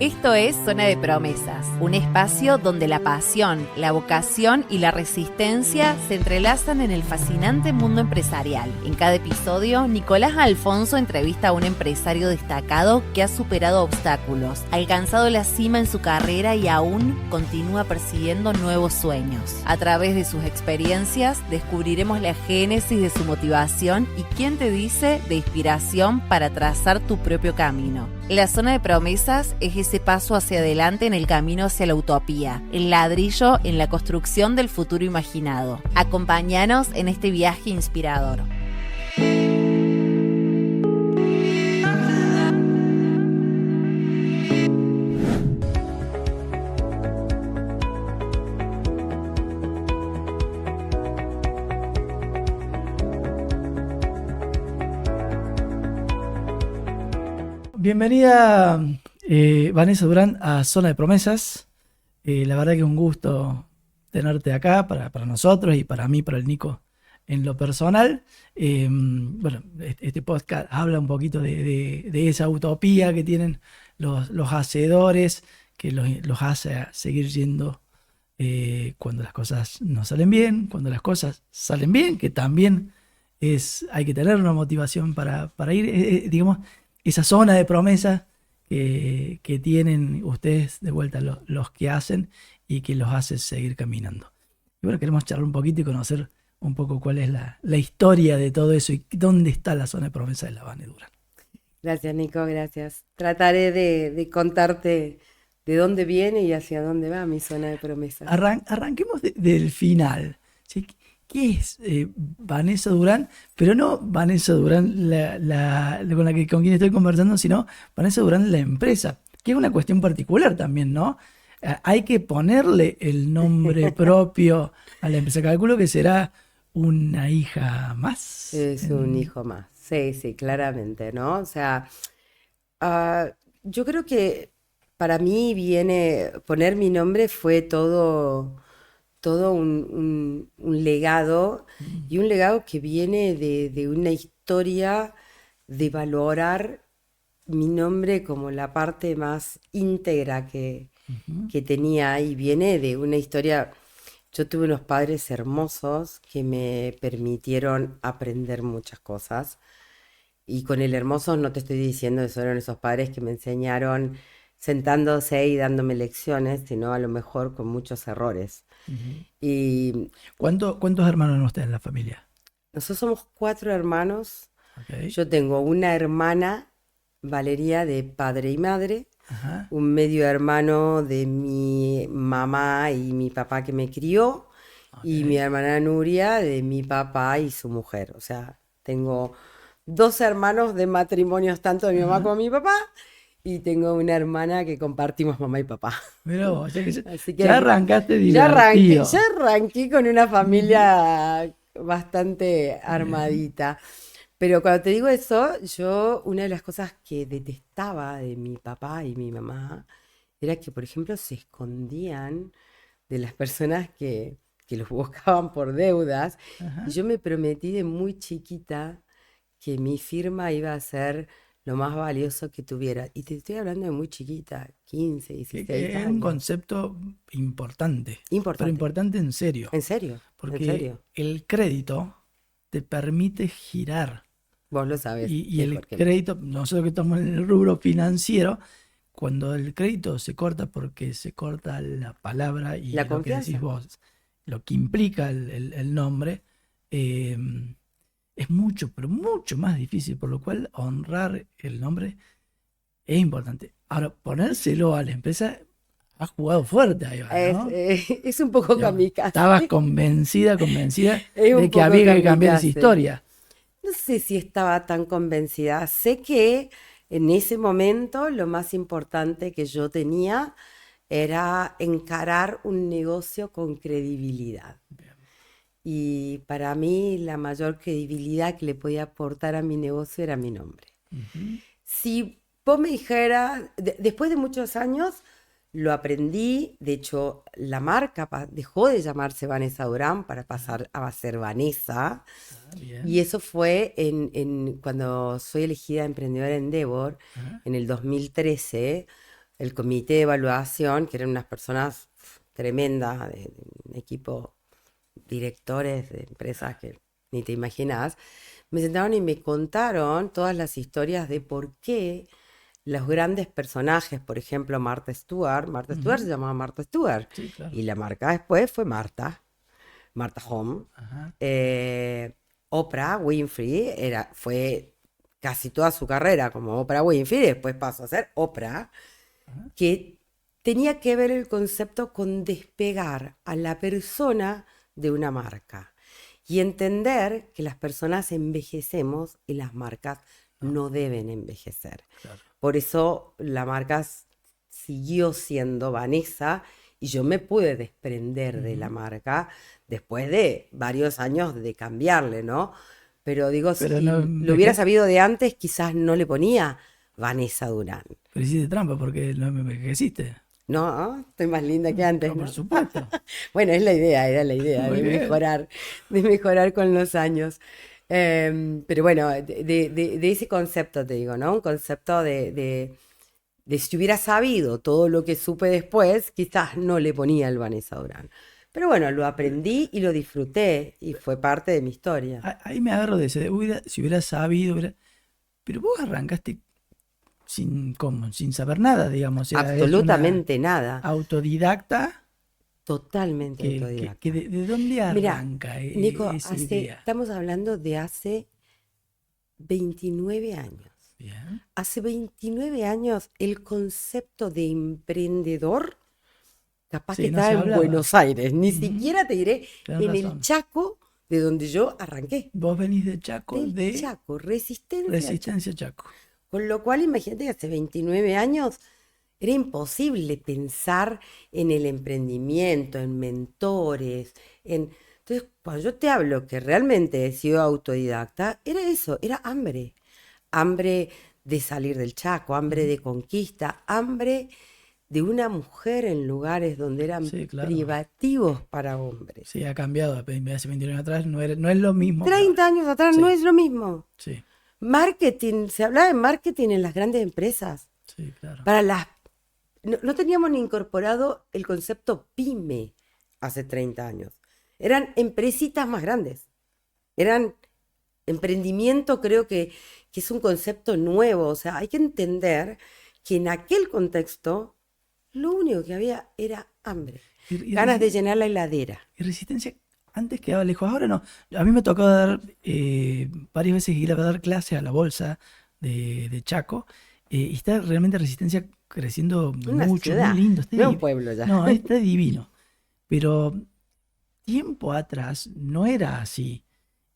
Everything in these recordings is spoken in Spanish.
Esto es Zona de Promesas, un espacio donde la pasión, la vocación y la resistencia se entrelazan en el fascinante mundo empresarial. En cada episodio, Nicolás Alfonso entrevista a un empresario destacado que ha superado obstáculos, alcanzado la cima en su carrera y aún continúa persiguiendo nuevos sueños. A través de sus experiencias, descubriremos la génesis de su motivación y quién te dice de inspiración para trazar tu propio camino. La Zona de Promesas es ese paso hacia adelante en el camino hacia la utopía, el ladrillo en la construcción del futuro imaginado. Acompáñanos en este viaje inspirador. Bienvenida Vanessa Durán a Zona de Promesas. La verdad que es un gusto tenerte acá para nosotros y para mí, para el Nico en lo personal. Bueno, este podcast habla un poquito de esa utopía que tienen los hacedores, que los hace a seguir yendo cuando las cosas no salen bien, cuando las cosas salen bien, que también hay que tener una motivación para ir, digamos, esa zona de promesas que tienen ustedes de vuelta los que hacen y que los hace seguir caminando. Y bueno, queremos charlar un poquito y conocer un poco cuál es la historia de todo eso y dónde está la zona de promesas de la Vane Durán. Gracias, Nico, gracias. Trataré de contarte de dónde viene y hacia dónde va mi zona de promesas. Arranquemos del final. ¿Sí? ¿Qué es Vanessa Durán? Pero no Vanessa Durán con quien estoy conversando, sino Vanessa Durán la empresa, que es una cuestión particular también, ¿no? Hay que ponerle el nombre propio a la empresa. Calculo que será una hija más. Es un hijo más, sí, claramente, ¿no? O sea, yo creo que para mí poner mi nombre fue todo un legado, y un legado que viene de una historia de valorar mi nombre como la parte más íntegra que tenía, y viene de una historia. Yo tuve unos padres hermosos que me permitieron aprender muchas cosas, y con el hermoso no te estoy diciendo que fueron esos padres que me enseñaron sentándose y dándome lecciones, sino a lo mejor con muchos errores. Y ¿Cuántos hermanos eran ustedes en la familia? nosotros somos 4 hermanos. Okay. Yo tengo una hermana, Valeria, de padre y madre, Ajá. un medio hermano de mi mamá y mi papá que me crió, y mi hermana Nuria de mi papá y su mujer. O sea, tengo 2 hermanos de matrimonios, tanto de mi mamá como de mi papá, y tengo una hermana que compartimos mamá y papá. Mirá vos, Así que ya arrancaste ya divertido. arranqué con una familia bastante armadita. Pero cuando te digo eso, una de las cosas que detestaba de mi papá y mi mamá era que, por ejemplo, se escondían de las personas que los buscaban por deudas. Ajá. Y yo me prometí de muy chiquita que mi firma iba a ser lo más valioso que tuviera. Y te estoy hablando de muy chiquita, 15, 16 Es un años. concepto importante, pero Importante. importante en serio, ¿En serio? porque ¿En serio? el crédito te permite girar Vos lo sabés y el mejor que yo. crédito, nosotros que estamos en el rubro financiero, cuando el crédito se corta porque se corta la palabra y La lo que decís confianza. vos, lo que implica el nombre, es mucho, pero mucho más difícil, por lo cual honrar el nombre es importante. Ahora, ponérselo a la empresa, has jugado fuerte ahí, ¿no? Es un poco kamikaze. Estabas convencida Es un de que poco había que cambiar esa kamikaze. historia. No sé si estaba tan convencida. Sé que en ese momento lo más importante que yo tenía era encarar un negocio con credibilidad. Y para mí la mayor credibilidad que le podía aportar a mi negocio era mi nombre. Si vos me dijeras, después de muchos años lo aprendí. De hecho, la marca dejó de llamarse Vanessa Durán para pasar a ser Vanessa. Bien. Y eso fue cuando soy elegida emprendedora en Endeavor, Ajá. en el 2013. el comité de evaluación, que eran unas personas tremendas, de un equipo, directores de empresas que ni te imaginas, me sentaron y me contaron todas las historias de por qué los grandes personajes, por ejemplo, Martha Stewart se llamaba Martha Stewart, Sí, claro. y la marca después fue Martha Home. Ajá. Oprah Winfrey fue casi toda su carrera como Oprah Winfrey, después pasó a ser Oprah, que tenía que ver el concepto con despegar a la persona de una marca y entender que las personas envejecemos y las marcas no deben envejecer. Claro. Por eso la marca siguió siendo Vanessa y yo me pude desprender de la marca después de varios años de cambiarle, ¿no? Pero digo, Pero si no lo hubiera sabido de antes, quizás no le ponía Vanessa Durán. Pero hiciste trampa porque no me envejeciste. No, estoy más linda que antes, No, ¿no? por supuesto. Bueno, era la idea Muy de bien. mejorar con los años. Pero bueno, de ese concepto te digo, ¿no? Un concepto de si hubiera sabido todo lo que supe después, quizás no le ponía el Vanessa Durán. Pero bueno, lo aprendí y lo disfruté y fue parte de mi historia. Ahí me agarro de ese. Si hubiera sabido. Pero vos arrancaste sin saber nada, digamos. O sea, es una Absolutamente nada. autodidacta. Totalmente autodidacta. ¿De dónde Mira, arranca Nico, esa idea? estamos hablando de hace 29 años. Bien. Hace 29 años el concepto de emprendedor capaz Sí, que no estaba se en hablaba. Buenos Aires, ni Ujú. siquiera te diré Tenés en el razón. Chaco de donde yo arranqué. Vos venís de Chaco, Del de Chaco, Resistencia Chaco. Resistencia Chaco. Con lo cual, imagínate que hace 29 años era imposible pensar en el emprendimiento, en mentores, en... Entonces, cuando yo te hablo que realmente he sido autodidacta, era eso, era hambre. Hambre de salir del Chaco, hambre de conquista, hambre de una mujer en lugares donde eran Sí, claro. privativos para hombres. Sí, ha cambiado. Hace 29 años atrás no es lo mismo que 30 ahora. años atrás Sí. no es lo mismo. Sí, Marketing, se hablaba de marketing en las grandes empresas. sí, claro. No teníamos ni incorporado el concepto pyme hace 30 años. Eran empresitas más grandes. Eran emprendimiento, creo que es un concepto nuevo. O sea, hay que entender que en aquel contexto lo único que había era hambre. Y Ganas de llenar la heladera. Y Resistencia antes quedaba lejos, ahora no. A mí me tocó dar varias veces ir a dar clases a la bolsa de Chaco, y está realmente Resistencia creciendo Una mucho, ciudad, muy lindo. Está no un divi- pueblo ya. No, está divino. Pero tiempo atrás no era así.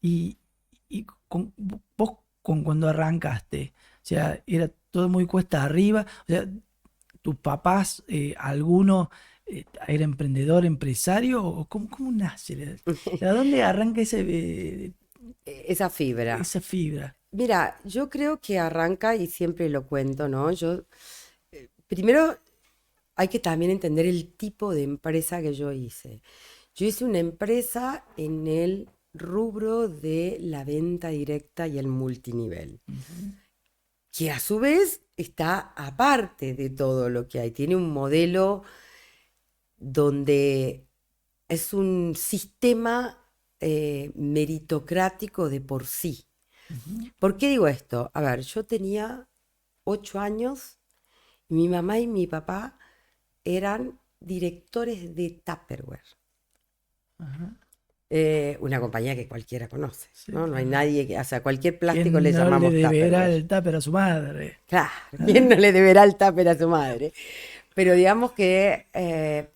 Y vos cuando arrancaste, o sea, era todo muy cuesta arriba. O sea, tus papás, alguno era emprendedor, empresario, o cómo nace. ¿De dónde arranca Esa fibra. esa fibra? Mira, yo creo que arranca, y siempre lo cuento, ¿no? Primero hay que también entender el tipo de empresa que yo hice. Yo hice una empresa en el rubro de la venta directa y el multinivel, que a su vez está aparte de todo lo que hay. Tiene un modelo donde es un sistema meritocrático de por sí. ¿Por qué digo esto? A ver, yo tenía 8 años y mi mamá y mi papá eran directores de Tupperware. Ajá. Una compañía que cualquiera conoce, Sí, ¿no? No hay claro. nadie que, o sea, cualquier plástico ¿Quién le no llamamos le deberá Tupperware. el tupper a su madre? Claro, ¿quién no le deberá el tupper a su madre? Pero digamos que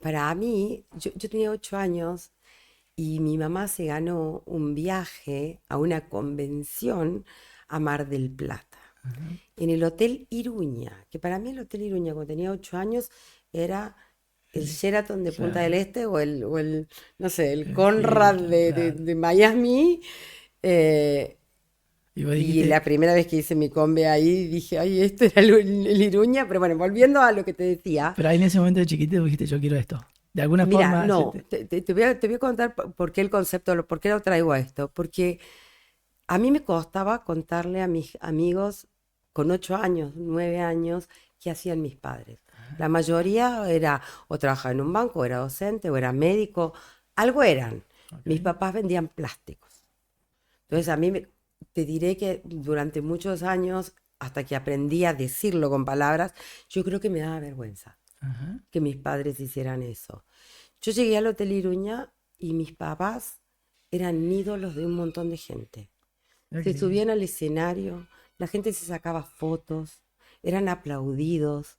para mí, yo tenía 8 años y mi mamá se ganó un viaje a una convención a Mar del Plata, en el Hotel Iruña, que para mí el Hotel Iruña cuando tenía 8 años era el Sheraton de Punta del Claro. Este o el, no sé, el El Conrad Hilton, de claro. Miami. Y vos Y dijiste, la primera vez que hice mi combe ahí dije, ay, esto era el Iruña. Pero bueno, volviendo a lo que te decía. pero ahí en ese momento de chiquito dijiste, yo quiero esto. De alguna Mira, forma, no, te voy a contar por qué el concepto, por qué lo traigo a esto. Porque a mí me costaba contarle a mis amigos con 8 años, 9 años, qué hacían mis padres. La mayoría era o trabajaba en un banco, o era docente, o era médico, algo eran. Mis Ok. papás vendían plásticos. Entonces te diré que durante muchos años, hasta que aprendí a decirlo con palabras, yo creo que me daba vergüenza Ajá. que mis padres hicieran eso. Yo llegué al Hotel Iruña y mis papás eran ídolos de un montón de gente. Mira qué Se lindo. subían al escenario, la gente se sacaba fotos, eran aplaudidos.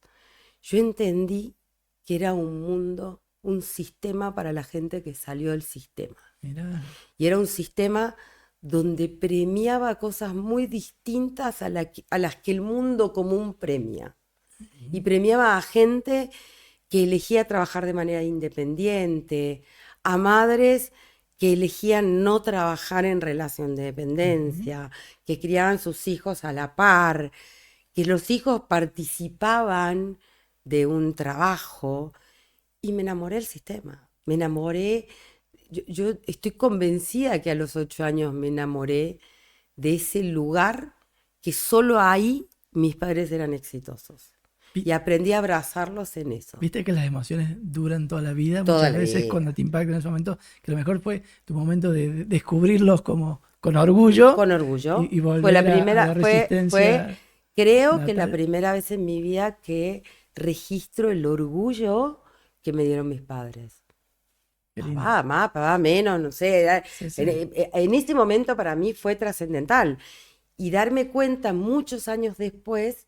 Yo entendí que era un mundo, un sistema para la gente que salió del sistema. Mirá. Y era un sistema donde premiaba cosas muy distintas a las que el mundo común premia. Y premiaba a gente que elegía trabajar de manera independiente, a madres que elegían no trabajar en relación de Ujú. dependencia, que criaban sus hijos a la par, que los hijos participaban de un trabajo y me enamoré del sistema. Me enamoré, yo estoy convencida que a los 8 años me enamoré de ese lugar que solo ahí mis padres eran exitosos. Vi- Y aprendí a abrazarlos en eso. Viste que las emociones duran toda la vida, Toda muchas la veces vida. cuando te impactan en ese momento, que lo mejor fue tu momento de descubrirlos como con orgullo Con orgullo. y Fue la volver a primera, la fue, resistencia creo que la natal. primera vez en mi vida que registro el orgullo que me dieron mis padres. Qué lindo. Papá, más, papá, menos, no sé. Sí, En, sí. en ese momento para mí fue trascendental. Y darme cuenta muchos años después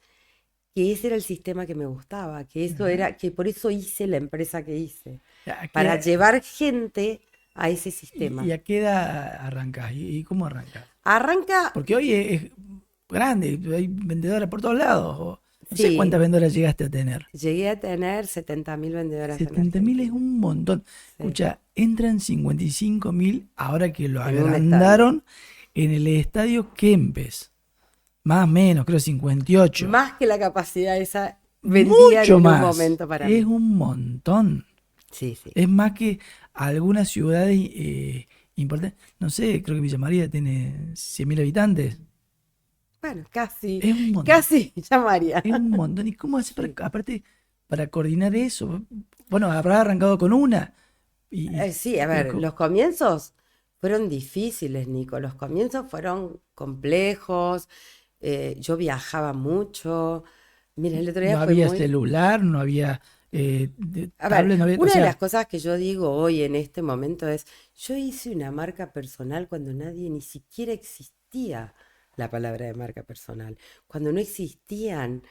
que ese era el sistema que me gustaba, que eso Ajá. era, que por eso hice la empresa que hice, ¿A para qué, llevar gente a ese y sistema. a qué edad arrancás? ¿Y cómo arrancás? Arranca, Porque hoy es grande, hay vendedoras por todos lados. No sé cuántas sí, vendedoras llegaste a tener. llegué a tener 70.000 vendedoras en 70.000 es Argentina. un montón. Sí, Escucha, entran 55.000 ahora que lo en un estadio. agrandaron en el estadio Kempes. Más o menos, creo 58. Más que la capacidad esa vendían Mucho en un más. momento para Es mí. un montón. Sí, sí. Es más que algunas ciudades importantes. No sé, creo que Villa María tiene 100.000 habitantes. Bueno, casi, Es un montón. casi, ya María. Es un montón. ¿Y cómo haces para, Sí. aparte, para coordinar eso? Bueno, habrás arrancado con una. Sí, a Pero ver, los comienzos fueron difíciles, Nico. Los comienzos fueron complejos. Yo viajaba mucho. Mira, el otro no día fue había muy... celular, no había A ver, tablet, no había. O una de las sea, cosas que yo digo hoy en este momento es, yo hice una marca personal cuando nadie ni siquiera existía la palabra de marca personal, cuando no existían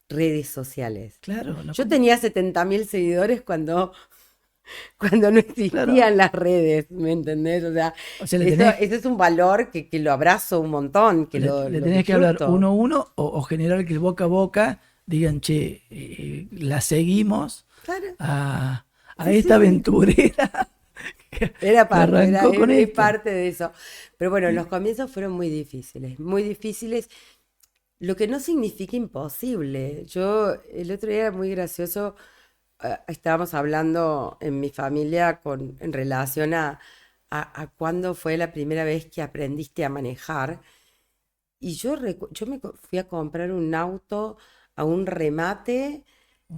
redes sociales. claro, no, Yo tenía 70.000 seguidores cuando no claro. existían las redes, ¿me entendés? O sea, O sea, eso es un valor que lo abrazo un montón, que le lo tenés que hablar uno disfruto. a uno o generar que el boca a boca digan, che, la seguimos Claro, a sí, sí, esta sí. aventurera Era que parte, arrancó con es esto. parte de eso. Pero bueno, los comienzos fueron muy difíciles, muy difíciles, lo que no significa imposible. Yo, el otro día era muy gracioso, estábamos hablando en mi familia en relación a cuándo fue la primera vez que aprendiste a manejar. Y yo fui a comprar un auto a un remate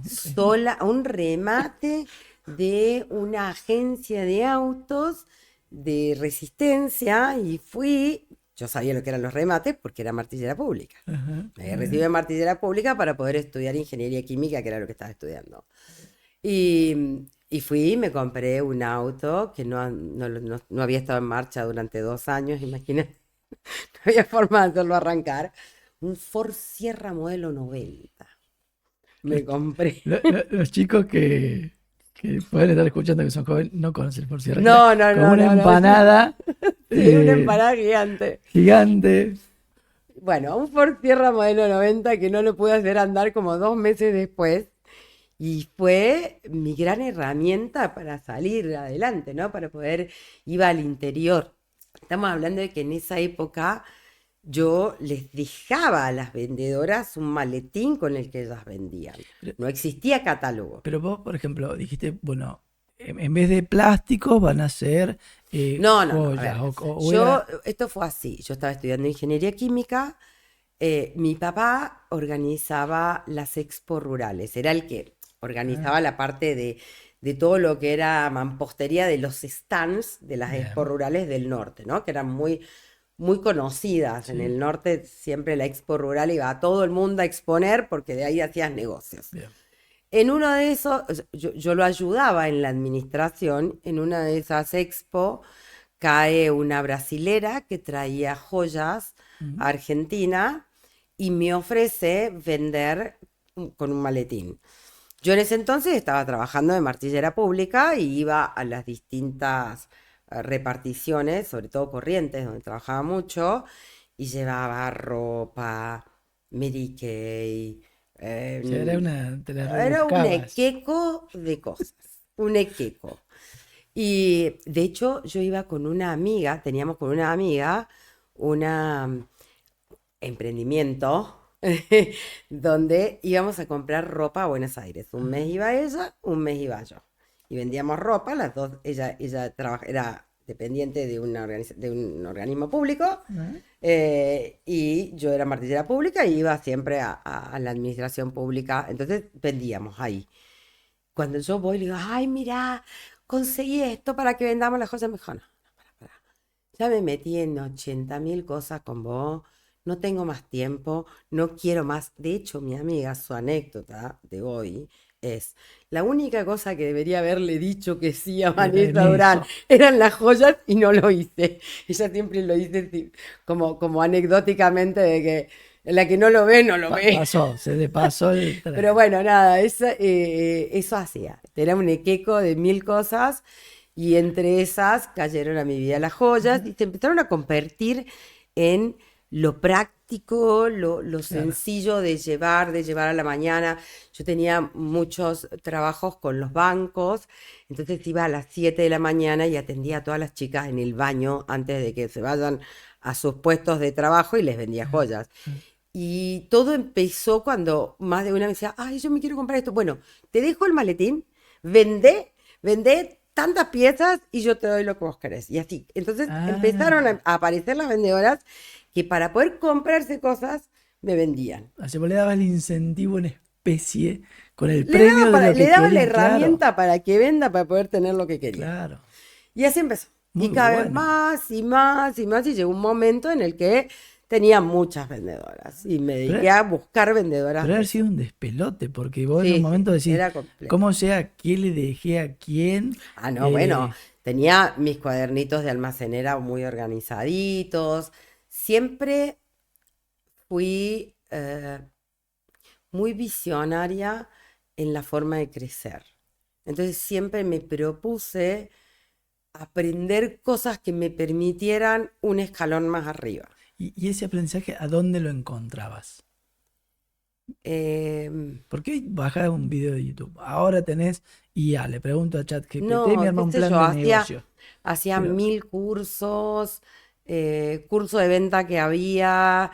sola, a un remate de una agencia de autos de Resistencia y yo sabía lo que eran los remates porque era martillera pública. Ajá, Me había recibido en martillera pública para poder estudiar ingeniería química, que era lo que estaba estudiando. Y fui y me compré un auto que no había estado en marcha durante 2 años, imagínate. No había forma de hacerlo arrancar. Un Ford Sierra modelo 90. Los, Me compré. los chicos que pueden estar escuchando que son jóvenes no conocen por Sierra, que era No, no, como no, una no, no. empanada Sí, una eh, empanada gigante. gigante. Bueno, un Ford Sierra modelo 90 que no lo pude hacer andar como 2 meses después. Y fue mi gran herramienta para salir adelante, ¿no? Para poder ir al interior. Estamos hablando de que en esa época yo les dejaba a las vendedoras un maletín con el que ellas vendían. Pero, No existía catálogo. pero vos, por ejemplo, dijiste, bueno, en vez de plásticos van a ser No, no, no. A joyas ver, o era. esto fue así. Yo estaba estudiando ingeniería química. Mi papá organizaba las expos rurales. Era el que organizaba la parte de todo lo que era mampostería de los stands de las Bien. Expo Rurales del Norte, ¿no? Que eran muy, muy conocidas. En Sí. el norte siempre la Expo Rural iba a todo el mundo a exponer porque de ahí hacías negocios. Bien. En uno de esos, yo lo ayudaba en la administración, en una de esas expo cae una brasilera que traía joyas a Argentina y me ofrece vender con un maletín. Yo en ese entonces estaba trabajando de martillera pública y iba a las distintas reparticiones, sobre todo Corrientes, donde trabajaba mucho, y llevaba ropa, Mary Kay, O sea, te la era un rebuscabas. equeco de cosas, un equeco. Y de hecho yo iba con una amiga, teníamos con una amiga una emprendimiento donde íbamos a comprar ropa a Buenos Aires. Un mes iba ella, un mes iba yo. Y vendíamos ropa, las dos, ella era dependiente de, de un organismo público y yo era martillera pública y iba siempre a la administración pública. Entonces vendíamos ahí. Cuando yo voy, le digo, ay, mira, conseguí esto para que vendamos las cosas. Me dijo, no, para. Ya me metí en 80.000 cosas con vos, no tengo más tiempo, no quiero más. De hecho, mi amiga, su anécdota de hoy es, la única cosa que debería haberle dicho que sí a Era en Vanessa Durán eso. eran las joyas y no lo hice. Ella siempre lo dice como anecdóticamente de que la que no lo ve, no lo ve. Pasó, se le pasó el tren. Pero bueno, nada, eso hacía. Era un equeco de 1000 cosas y entre esas cayeron a mi vida las joyas y se empezaron a convertir en lo práctico, lo Claro. sencillo de llevar a la mañana. Yo tenía muchos trabajos con los bancos, entonces iba a las 7 de la mañana y atendía a todas las chicas en el baño antes de que se vayan a sus puestos de trabajo y les vendía joyas. Y todo empezó cuando más de una me decía, ay, yo me quiero comprar esto. Bueno, te dejo el maletín, vendé tantas piezas y yo te doy lo que vos querés. Y así. Entonces empezaron a aparecer las vendedoras que para poder comprarse cosas me vendían. Así vos le dabas el incentivo en especie con el Le premio daba, de lo que le daba la querían, claro. herramienta para que venda para poder tener lo que quería. Claro. Y así empezó. Muy Y cada vez bueno. más y más y más. Y llegó un momento en el que tenía muchas vendedoras. Y me dediqué a buscar vendedoras. Pero de haber esas. sido un despelote, porque vos en Sí, un momento sí, decís, era complejo. ¿cómo sea qué le dejé a quién? Ah, no, bueno, tenía mis cuadernitos de almacenera muy organizaditos. Siempre fui muy visionaria en la forma de crecer. Entonces siempre me propuse aprender cosas que me permitieran un escalón más arriba. Y ese aprendizaje, ¿a dónde lo encontrabas? Porque hoy bajás un video de YouTube, ahora tenés IA, le pregunto a ChatGPT, me No, arma qué un sé plan yo, de hacía negocio. Pero, 1000 cursos, curso de venta que había.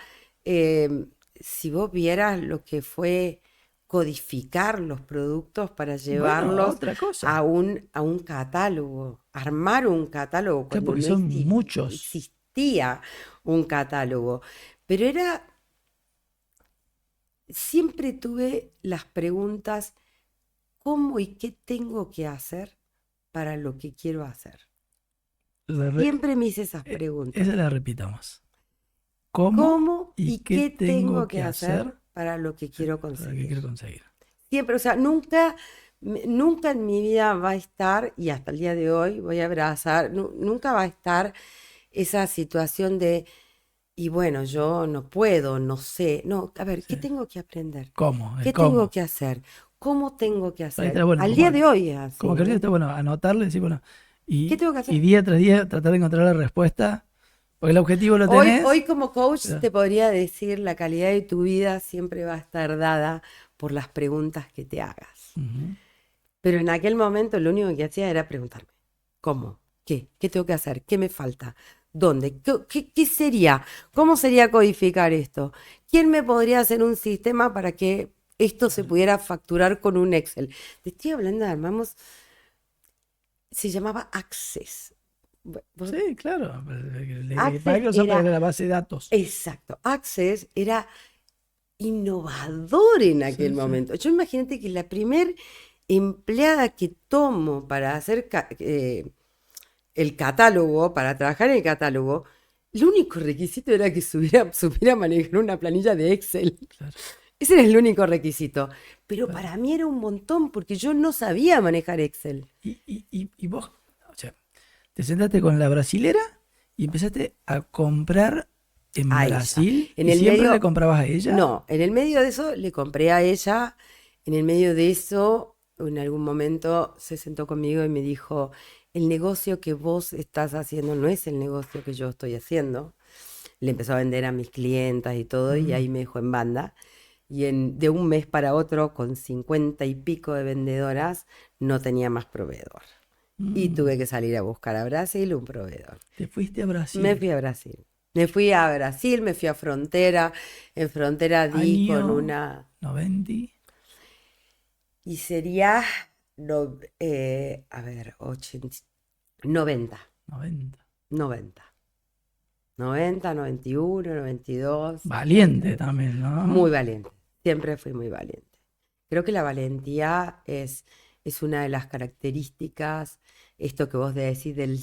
Si vos vieras lo que fue codificar los productos para bueno, llevarlos otra a cosa. un catálogo, armar un catálogo Claro, cuando porque no son muchos. existía un catálogo. Pero siempre tuve las preguntas, ¿cómo y qué tengo que hacer para lo que quiero hacer? Siempre me hice esas preguntas. Esa la repitamos. ¿Cómo ¿Cómo y y qué qué tengo tengo que que hacer hacer para lo que quiero para que quiero conseguir? conseguir? Siempre, o sea, nunca en mi vida va a estar, y hasta el día de hoy voy a abrazar, nunca va a estar esa situación de, y bueno, yo no puedo, no sé. No, a ver, ¿qué Sí. tengo que aprender? ¿Cómo? El ¿Qué tengo cómo. que hacer? ¿Cómo tengo que Ahí hacer? está bueno, Al como, día de hoy es así, como que ahorita ¿eh? está bueno anotarlo y decir, bueno, ¿Qué tengo que y hacer? día tras día tratar de encontrar la respuesta, porque el objetivo lo Hoy tenés. como coach pero- te podría decir, la calidad de tu vida siempre va a estar dada por las preguntas que te hagas. Ujú. Pero en aquel momento lo único que hacía era preguntarme, ¿cómo? ¿Qué? ¿Qué tengo que hacer? ¿Qué me falta? ¿Dónde? ¿Qué sería? ¿Cómo sería codificar esto? ¿Quién me podría hacer un sistema para que esto se pudiera facturar con un Excel? Te estoy hablando, armamos, se llamaba Access. Vos- Sí, claro. Access Microsoft era era la base de datos. Exacto. Access era innovador en aquel Sí, sí. momento. Yo imagínate que la primer empleada que tomo para hacer el catálogo, para trabajar en el catálogo, el único requisito era que supiera manejar una planilla de Excel. Claro, Ese era el único requisito. Pero claro. para mí era un montón porque yo no sabía manejar Excel. Y vos, o sea, te sentaste con la brasilera y empezaste a comprar en A ella. Brasil En y el siempre medio, le comprabas a ella. no, en el medio de eso le compré a ella. En el medio de eso, en algún momento se sentó conmigo y me dijo, el negocio que vos estás haciendo no es el negocio que yo estoy haciendo. Le empezó a vender a mis clientas y todo, y ahí Mm, me dejó en banda. Y de un mes para otro, con 50 y pico de vendedoras, no tenía más proveedor. Y mm. tuve que salir a buscar a Brasil un proveedor. Te fuiste a Me Brasil. fui a Brasil. Me fui a Brasil, me fui a Frontera. En Frontera di con Año una... 90, Y sería, a ver, 80, 90, 90. 90, 90, 91, 92, por Valiente ahí. también, Muy ¿no? valiente, siempre fui muy valiente. Creo que la valentía es una de las características, esto que vos decís del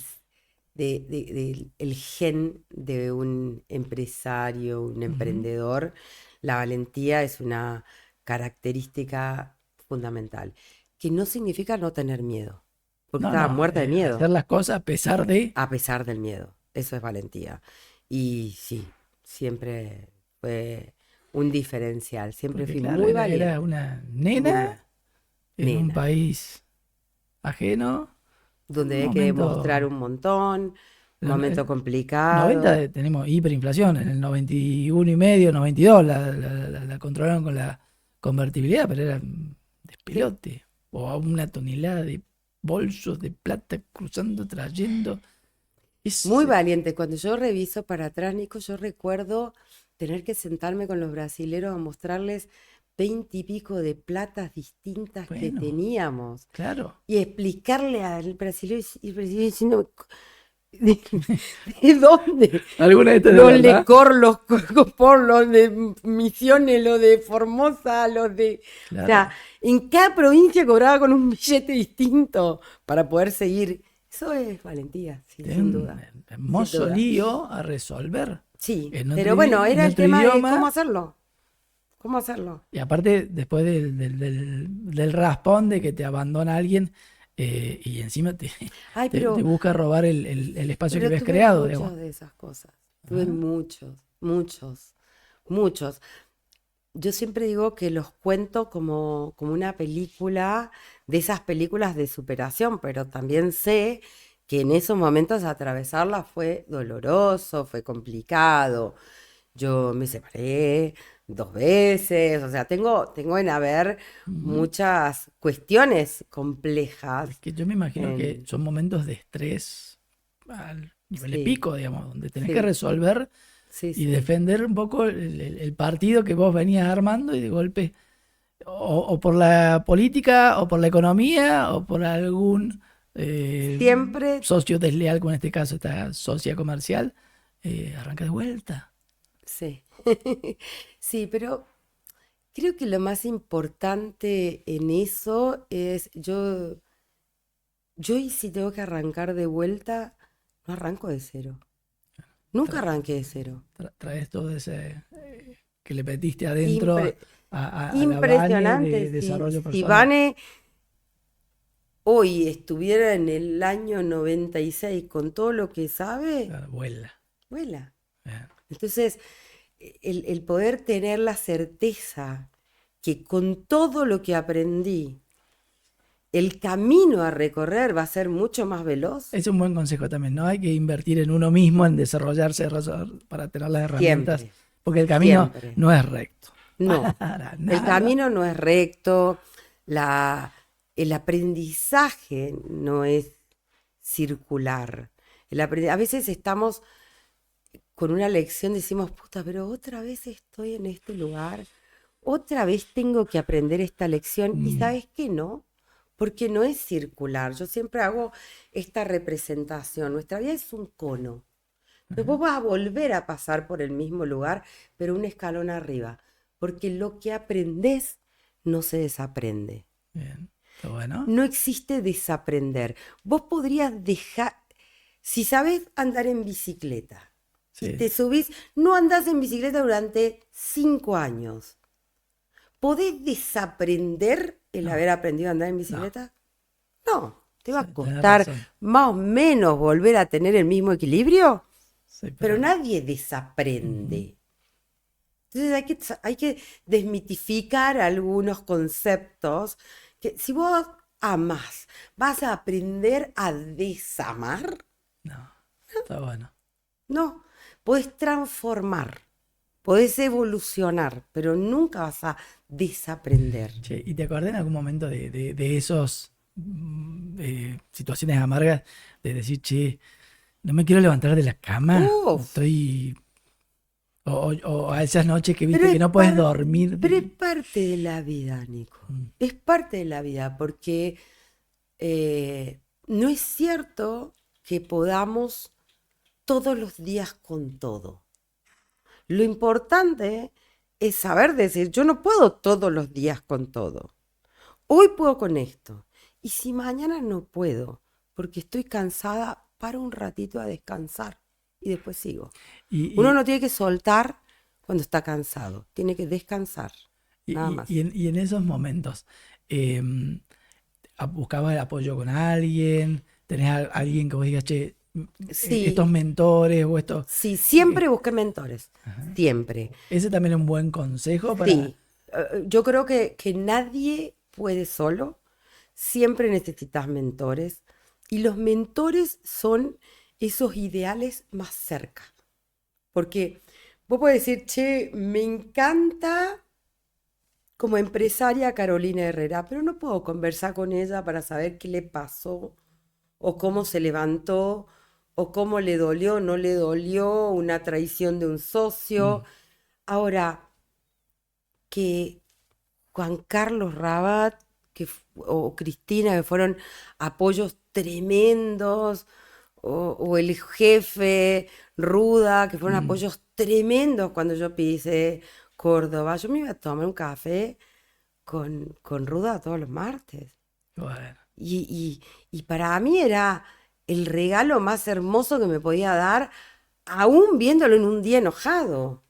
el gen de un empresario, un Ujú. emprendedor. La valentía es una característica fundamental, que no significa no tener miedo, porque No, estaba no, muerta de hacer miedo, las cosas a pesar de, a pesar del miedo. Eso es valentía. Y sí, siempre fue un diferencial, siempre porque fui claro, muy era valiente, una muy va- nena en un nena, país ajeno, donde un hay que demostrar momento, un montón, un momento el 90 complicado. tenemos hiperinflación, en el 91 y medio, 92 la controlaron con la convertibilidad, pero era un Sí, despelote, o a una tonelada de bolsos de plata cruzando, trayendo, muy es, valiente. Cuando yo reviso para atrás, Nico, yo recuerdo tener que sentarme con los brasileros a mostrarles 20 y pico de platas distintas que bueno, teníamos claro. y explicarle al brasileño y el brasileño diciendo, ¿de, de dónde? Alguna de estas de Los verdad, Lecor, los Corcopor, los de Misiones, los de Formosa, los de... O sea, claro. en cada provincia cobraba con un billete distinto para poder seguir. Eso es valentía, sí, Tiene sin un duda, sin hermoso duda. lío a resolver Sí, pero bueno, era en el otro tema de cómo idioma. hacerlo, cómo hacerlo. Y aparte, después del raspón de que te abandona alguien y encima Ay, te busca robar el espacio que pero habías tuve creado, digamos. muchas de esas cosas, tuve Ah, muchos, muchos, muchos. Yo siempre digo que los cuento como una película, de esas películas de superación, pero también sé que en esos momentos atravesarla fue doloroso, fue complicado. Yo me separé 2 veces, o sea, tengo en haber ujú. muchas cuestiones Es complejas. que yo me imagino que en- son momentos de estrés al nivel de sí, pico, digamos, donde tenés que sí, resolver sí, y sí. defender un poco el partido que vos venías armando y de golpe, o por la política, o por la economía, o por algún eh, Siempre, socio desleal, como en este caso esta socia comercial, arranca de vuelta. sí. Sí, pero creo que lo más importante en eso es yo y si tengo que arrancar de vuelta, no arranco de cero. Nunca Tra- arranqué de cero. traes todo ese que le metiste adentro Impre- a la Vane Impresionante. de Si, desarrollo si personal. Vane hoy estuviera en el año 96 con todo lo que sabe, Claro, vuela. vuela. eh. Entonces, el poder tener la certeza que con todo lo que aprendí, el camino a recorrer va a ser mucho más veloz, Es un buen consejo también, ¿no? Hay que invertir en uno mismo, en desarrollarse para tener las herramientas, siempre, porque el camino siempre. no es recto. No, Para el nada. camino no es recto, la, el aprendizaje no es circular. A veces estamos con una lección, decimos, puta, pero otra vez estoy en este lugar, otra vez tengo que aprender esta lección, y Mm, ¿sabes qué no? Porque no es circular. Yo siempre hago esta representación. Nuestra vida es un cono. Entonces vos vas a volver a pasar por el mismo lugar, pero un escalón arriba. porque lo que aprendes no se desaprende. Bien, está bueno. No existe desaprender. Vos podrías dejar, si sabes andar en bicicleta y Sí. te subís, no andás en bicicleta durante 5 años. ¿Podés desaprender el No. haber aprendido a andar en bicicleta? No. ¿Te va Sí, a tenés costar razón. más o menos volver a tener el mismo equilibrio? Sí, Pero nadie desaprende. Entonces hay que desmitificar algunos conceptos que si vos amás, vas a aprender a desamar. No, está bueno. No, podés transformar, podés evolucionar, pero nunca vas a desaprender. Che, ¿y te acordás en algún momento de esos situaciones amargas de decir, che, no me quiero levantar de la cama? Uf, Estoy. O a esas noches que pero viste que es, no puedes dormir. pero es parte de la vida, Nico. Es parte de la vida, porque no es cierto que podamos todos los días con todo. Lo importante es saber decir, yo no puedo todos los días con todo. Hoy puedo con esto. Y si mañana no puedo, porque estoy cansada, paro un ratito a descansar y después sigo. Y, Uno y, no tiene que soltar cuando está cansado, tiene que descansar, nada más. y en esos momentos, eh, ¿buscabas el apoyo con alguien? ¿Tenés alguien que vos digas, che, estos Sí, mentores o esto? sí, siempre busqué mentores, siempre. Ese también es un buen consejo para. Sí, yo creo que nadie puede solo, siempre necesitas mentores y los mentores son esos ideales más cerca, porque vos podés decir, che, me encanta como empresaria Carolina Herrera, pero no puedo conversar con ella para saber qué le pasó o cómo se levantó o cómo le dolió o no le dolió una traición de un socio. Ahora, que Juan Carlos Rabat o Cristina, que fueron apoyos tremendos, o el jefe Ruda, que fueron Mm, apoyos tremendos cuando yo pisé Córdoba. Yo me iba a tomar un café con Ruda todos los martes. bueno, Y para mí era el regalo más hermoso que me podía dar, aún viéndolo en un día enojado.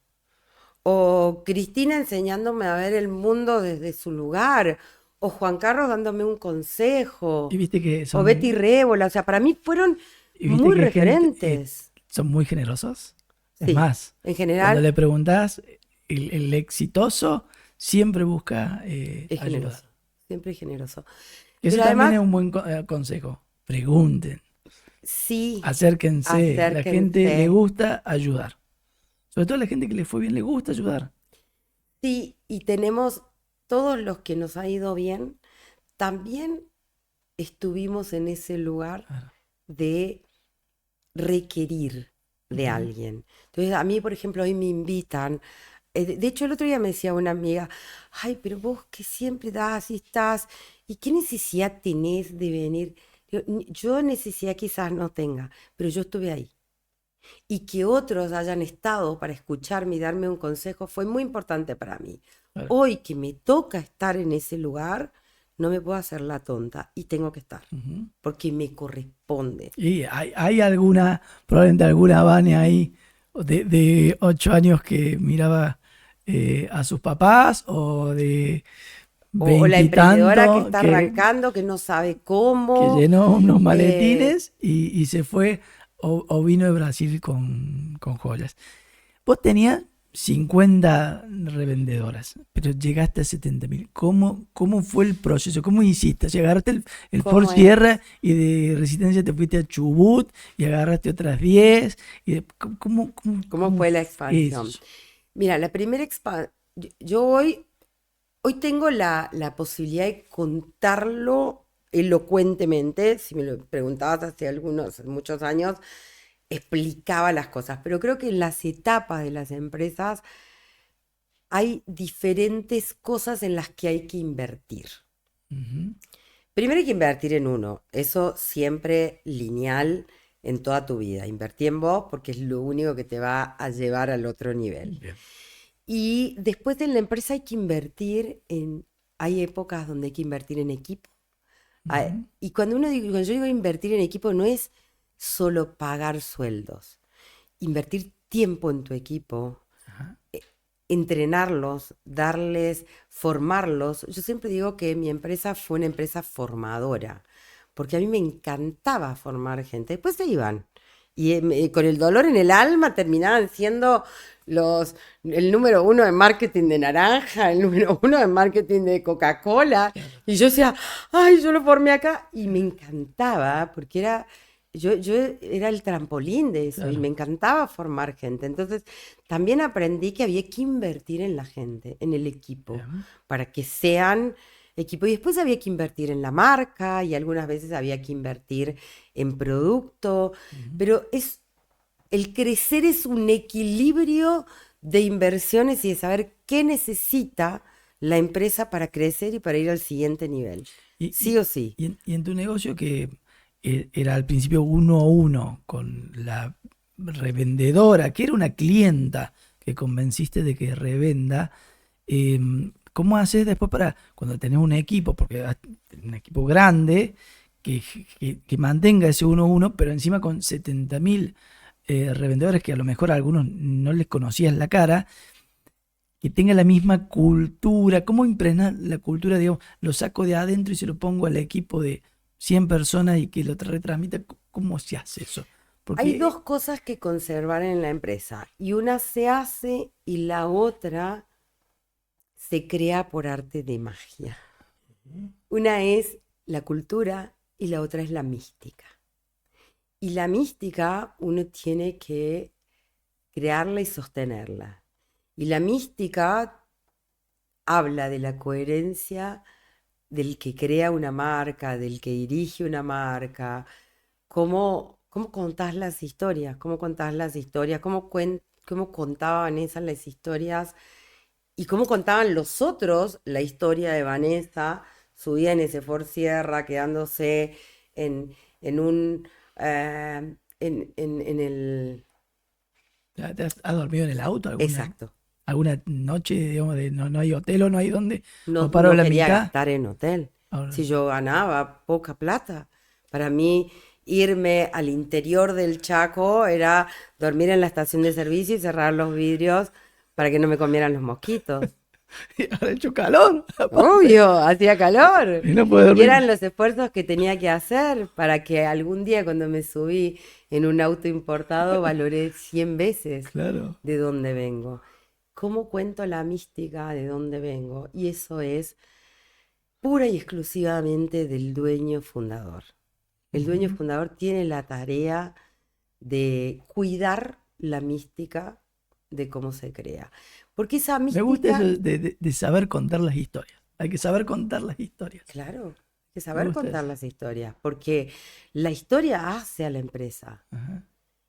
O Cristina enseñándome a ver el mundo desde su lugar. O Juan Carlos dándome un consejo. y viste que O Betty son, Rébola. O sea, para mí fueron y viste muy que hay gente, referentes. son muy generosos. Es Sí, más, en cuando general le preguntás, el exitoso siempre busca es ayuda. generoso. Siempre es generoso. Ese Pero también es además, un buen consejo. Pregunten, sí, acérquense. La gente le acérquense. gusta ayudar. Sobre todo a la gente que le fue bien le gusta ayudar. Sí, y tenemos todos los que nos ha ido bien, también estuvimos en ese lugar Claro. de requerir de Ujú. alguien. Entonces, a mí, por ejemplo, hoy me invitan. De hecho, el otro día me decía una amiga, ay, pero vos que siempre das y estás, ¿y qué necesidad tenés de venir? Digo, Yo necesidad quizás no tenga, pero yo estuve ahí. Y que otros hayan estado para escucharme y darme un consejo fue muy importante para mí. Claro. Hoy que me toca estar en ese lugar, no me puedo hacer la tonta y tengo que estar, Ujú. porque me corresponde. Y hay alguna, probablemente alguna Vane ahí de 8 años que miraba a sus papás o de O la emprendedora que veintitantos está arrancando, que no sabe que cómo. llenó unos eh, maletines y se fue o vino de Brasil con joyas. Vos tenías 50 revendedoras, pero llegaste a 70.000. ¿Cómo fue el proceso? ¿Cómo hiciste? Si agarraste el Ford ¿Cómo es? Sierra y de Resistencia te fuiste a Chubut y agarraste otras 10. ¿Cómo fue la expansión? eso? Mira, la primera expansión, yo hoy tengo la posibilidad de contarlo elocuentemente. Si me lo preguntabas hace muchos años, explicaba las cosas, pero creo que en las etapas de las empresas hay diferentes cosas en las que hay que invertir. Ujú. Primero hay que invertir en uno, eso siempre lineal en toda tu vida. Invertí en vos porque es lo único que te va a llevar al otro nivel. Bien. Y después en la empresa hay que hay épocas donde hay que invertir en equipo. Y cuando yo digo invertir en equipo, no es solo pagar sueldos, invertir tiempo en tu equipo, Ajá. entrenarlos, formarlos. Yo siempre digo que mi empresa fue una empresa formadora, porque a mí me encantaba formar gente. Después se iban. Y con el dolor en el alma terminaban siendo el número uno de marketing de naranja, el número uno de marketing de Coca-Cola. Claro. Y yo decía, ay, yo lo formé acá. Y me encantaba, porque yo era el trampolín de eso, y Claro. me encantaba formar gente. Entonces, también aprendí que había que invertir en la gente, en el equipo, Bien. para que sean equipo. Y después había que invertir en la marca y algunas veces había que invertir en producto. Pero el crecer es un equilibrio de inversiones y de saber qué necesita la empresa para crecer y para ir al siguiente nivel. Y, Sí o sí. y en tu negocio que era al principio uno a uno con la revendedora, que era una clienta que convenciste de que revenda, ¿cómo haces después para cuando tenés un equipo, porque un equipo grande, que mantenga ese uno a uno, pero encima con 70.000 revendedores que a lo mejor a algunos no les conocías la cara, que tenga la misma cultura? ¿Cómo impregnar la cultura? Digamos, lo saco de adentro y se lo pongo al equipo de 100 personas y que lo retransmita. ¿Cómo se hace eso? Hay Porque, dos cosas que conservar en la empresa y una se hace y la otra se crea por arte de magia. Una es la cultura y la otra es la mística. Y la mística uno tiene que crearla y sostenerla. Y la mística habla de la coherencia del que crea una marca, del que dirige una marca, cómo contás las historias, cómo contaba Vanessa las historias y cómo contaban los otros la historia de Vanessa, su vida en ese Ford Sierra, quedándose en un, en el... ¿has dormido en el auto Exacto. alguna noche? Digamos, no hay hotel o no hay dónde, No, o paro a no la quería mitad. gastar en hotel. Ahora, Si yo ganaba poca plata, para mí irme al interior del Chaco era dormir en la estación de servicio y cerrar los vidrios para que no me comieran los mosquitos. ha hecho calor, aparte, Obvio, hacía calor. y no puede Y dormir. eran los esfuerzos que tenía que hacer para que algún día cuando me subí en un auto importado valoré 100 veces Claro. de dónde vengo. ¿Cómo cuento la mística de dónde vengo? Y eso es pura y exclusivamente del dueño fundador. El dueño Ujú. fundador tiene la tarea de cuidar la mística de cómo se crea. Porque esa Me gusta eso mística, de saber contar las historias. Hay que saber contar las historias. claro, hay que Me saber gusta contar eso. las historias, porque la historia hace a la empresa Ajá,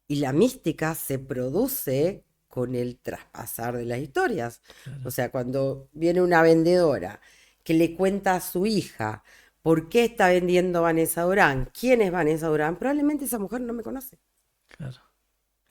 y la mística se produce con el traspasar de las historias. O claro. sea, cuando viene una vendedora que le cuenta a su hija por qué está vendiendo Vanessa Durán, quién es Vanessa Durán, probablemente esa mujer no me conoce. Claro.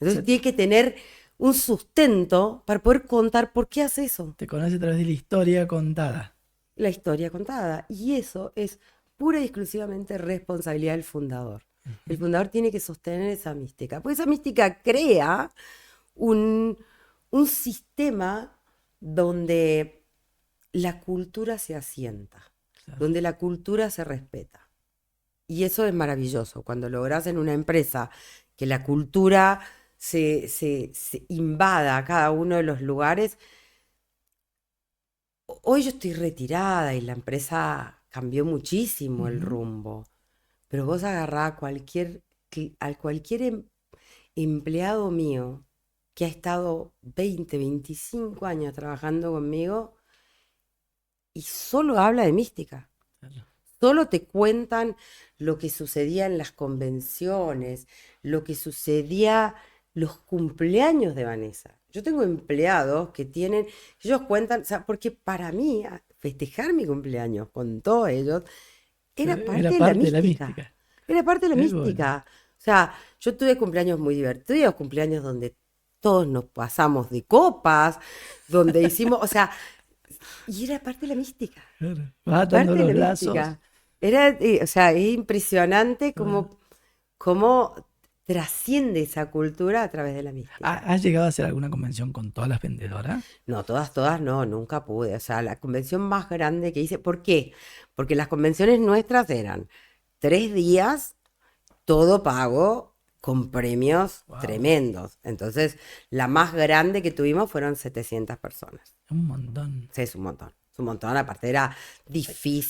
O Entonces sea, tiene que tener un sustento para poder contar por qué hace eso, te conoce a través de la historia contada. la historia contada. Y eso es pura y exclusivamente responsabilidad del fundador. El fundador tiene que sostener esa mística, porque esa mística crea un, un sistema donde la cultura se asienta, Claro. donde la cultura se respeta. Y eso es maravilloso, cuando logras en una empresa que la cultura se invada a cada uno de los lugares. Hoy yo estoy retirada y la empresa cambió muchísimo el Ujú. rumbo, pero vos agarrás a cualquier empleado mío que ha estado 20, 25 años trabajando conmigo y solo habla de mística. Claro. Solo te cuentan lo que sucedía en las convenciones, lo que sucedía los cumpleaños de Vanessa. Yo tengo empleados que ellos cuentan, o sea, porque para mí festejar mi cumpleaños con todos ellos era Era parte de la parte de la mística. mística. Era parte de la Qué bueno. mística. O sea, yo tuve cumpleaños muy divertidos, cumpleaños donde todos nos pasamos de copas, donde hicimos, o sea, y era parte de la mística. Claro. Vas atando Parte de los la lazos. mística. Era, o sea, es impresionante cómo trasciende esa cultura a través de la mística. ¿Has llegado a hacer alguna convención con todas las vendedoras? No, todas no, nunca pude. O sea, la convención más grande que hice, ¿por qué? Porque las convenciones nuestras eran 3 días, todo pago, con premios Wow. tremendos. Entonces, la más grande que tuvimos fueron 700 personas. Un montón. Sí, es un montón. Es un montón. Aparte era